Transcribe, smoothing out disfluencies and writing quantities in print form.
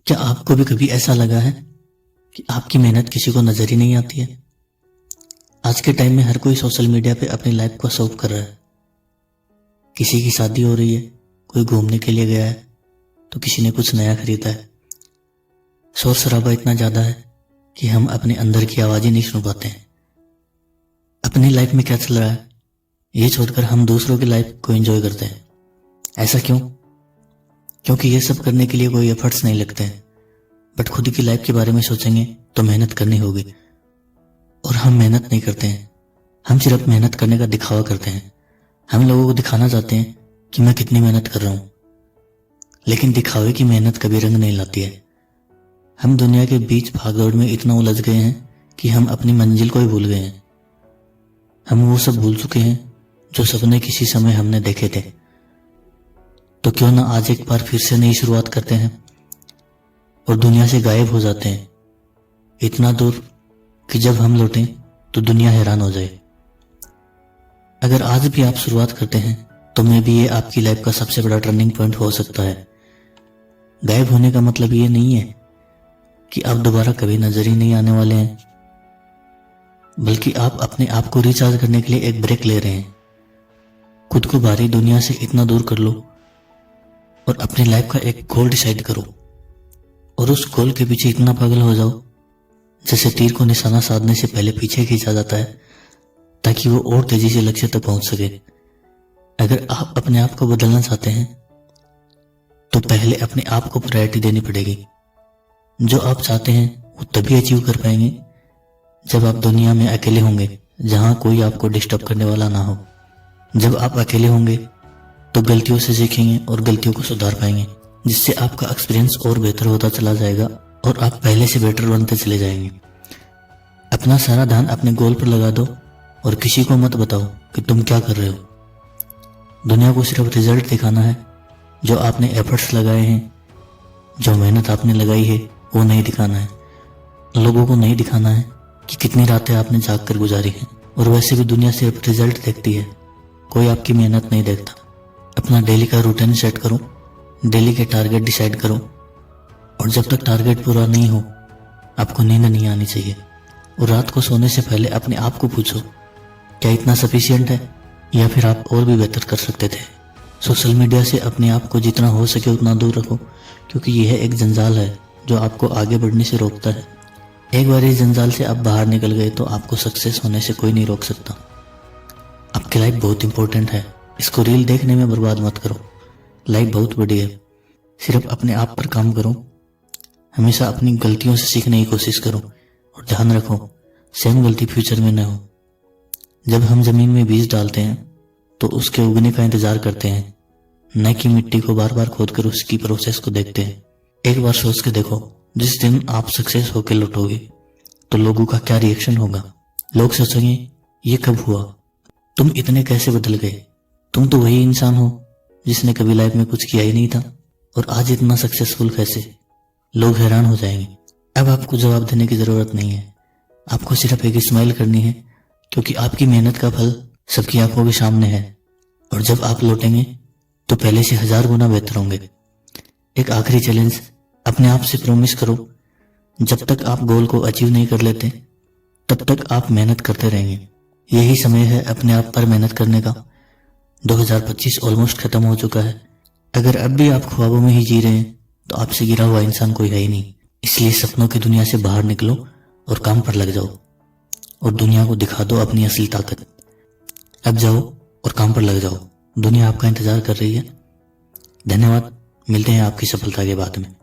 क्या आपको भी कभी ऐसा लगा है कि आपकी मेहनत किसी को नजर ही नहीं आती है? आज के टाइम में हर कोई सोशल मीडिया पे अपनी लाइफ को शो कर रहा है। किसी की शादी हो रही है, कोई घूमने के लिए गया है, तो किसी ने कुछ नया खरीदा है। शोर शराबा इतना ज्यादा है कि हम अपने अंदर की आवाज ही नहीं सुन पाते हैं। अपनी लाइफ में क्या चल रहा है ये छोड़कर हम दूसरों की लाइफ को एंजॉय करते हैं। ऐसा क्यों? क्योंकि ये सब करने के लिए कोई एफर्ट्स नहीं लगते हैं। बट खुद की लाइफ के बारे में सोचेंगे तो मेहनत करनी होगी, और हम मेहनत नहीं करते हैं। हम सिर्फ मेहनत करने का दिखावा करते हैं। हम लोगों को दिखाना चाहते हैं कि मैं कितनी मेहनत कर रहा हूं, लेकिन दिखावे की मेहनत कभी रंग नहीं लाती है। हम दुनिया के बीच भागदौड़ में इतना उलझ गए हैं कि हम अपनी मंजिल को ही भूल गए हैं। हम वो सब भूल चुके हैं जो सपने किसी समय हमने देखे थे। तो क्यों ना आज एक बार फिर से नई शुरुआत करते हैं और दुनिया से गायब हो जाते हैं, इतना दूर कि जब हम लौटें तो दुनिया हैरान हो जाए। अगर आज भी आप शुरुआत करते हैं तो मे भी ये आपकी लाइफ का सबसे बड़ा टर्निंग पॉइंट हो सकता है। गायब होने का मतलब ये नहीं है कि आप दोबारा कभी नजर ही नहीं आने वाले हैं, बल्कि आप अपने आप को रिचार्ज करने के लिए एक ब्रेक ले रहे हैं। खुद को बाहरी दुनिया से इतना दूर कर लो और अपनी लाइफ का एक गोल डिसाइड करो, और उस गोल के पीछे इतना पागल हो जाओ जैसे तीर को निशाना साधने से पहले पीछे खींचा जाता है, ताकि वो और तेजी से लक्ष्य तक पहुंच सके। अगर आप अपने आप को बदलना चाहते हैं तो पहले अपने आप को प्रायोरिटी देनी पड़ेगी। जो आप चाहते हैं वो तभी अचीव कर पाएंगे जब आप दुनिया में अकेले होंगे, जहां कोई आपको डिस्टर्ब करने वाला ना हो। जब आप अकेले होंगे तो गलतियों से सीखेंगे और गलतियों को सुधार पाएंगे, जिससे आपका एक्सपीरियंस और बेहतर होता चला जाएगा और आप पहले से बेटर बनते चले जाएंगे। अपना सारा ध्यान अपने गोल पर लगा दो और किसी को मत बताओ कि तुम क्या कर रहे हो। दुनिया को सिर्फ रिजल्ट दिखाना है, जो आपने एफर्ट्स लगाए हैं, जो मेहनत आपने लगाई है, वो नहीं दिखाना है। लोगों को नहीं दिखाना है कि कितनी रातें आपने जाग कर गुजारी हैं। और वैसे भी दुनिया सिर्फ रिजल्ट देखती है, कोई आपकी मेहनत नहीं देखता। अपना डेली का रूटीन सेट करो, डेली के टारगेट डिसाइड करो, और जब तक टारगेट पूरा नहीं हो आपको नींद नहीं आनी चाहिए। और रात को सोने से पहले अपने आप को पूछो, क्या इतना सफिशिएंट है या फिर आप और भी बेहतर कर सकते थे। सोशल मीडिया से अपने आप को जितना हो सके उतना दूर रखो, क्योंकि यह एक जंजाल है जो आपको आगे बढ़ने से रोकता है। एक बार इस जंजाल से आप बाहर निकल गए तो आपको सक्सेस होने से कोई नहीं रोक सकता। आपकी लाइफ बहुत इंपॉर्टेंट है, इसको रील देखने में बर्बाद मत करो। लाइफ बहुत बड़ी है, सिर्फ अपने आप पर काम करो। हमेशा अपनी गलतियों से सीखने की कोशिश करो, और ध्यान रखो सेम गलती फ्यूचर में न हो। जब हम जमीन में बीज डालते हैं तो उसके उगने का इंतजार करते हैं, न कि मिट्टी को बार बार खोदकर उसकी प्रोसेस को देखते हैं। एक बार सोच के देखो, जिस दिन आप सक्सेस होकर लौटोगे तो लोगों का क्या रिएक्शन होगा। लोग सोचेंगे ये कब हुआ, तुम इतने कैसे बदल गए, तुम तो वही इंसान हो जिसने कभी लाइफ में कुछ किया ही नहीं था, और आज इतना सक्सेसफुल कैसे। लोग हैरान हो जाएंगे। अब आपको जवाब देने की जरूरत नहीं है, आपको सिर्फ एक स्माइल करनी है, क्योंकि आपकी मेहनत का फल सबकी आंखों के सामने है। और जब आप लौटेंगे तो पहले से 1000 गुना बेहतर होंगे। एक आखिरी चैलेंज, अपने आप से प्रॉमिस करो, जब तक आप गोल को अचीव नहीं कर लेते तब तक आप मेहनत करते रहेंगे। यही समय है अपने आप पर मेहनत करने का। 2025 ऑलमोस्ट खत्म हो चुका है। अगर अब भी आप ख्वाबों में ही जी रहे हैं तो आपसे गिरा हुआ इंसान कोई है ही नहीं। इसलिए सपनों की दुनिया से बाहर निकलो और काम पर लग जाओ, और दुनिया को दिखा दो अपनी असली ताकत। अब जाओ और काम पर लग जाओ, दुनिया आपका इंतजार कर रही है। धन्यवाद, मिलते हैं आपकी सफलता के बाद में।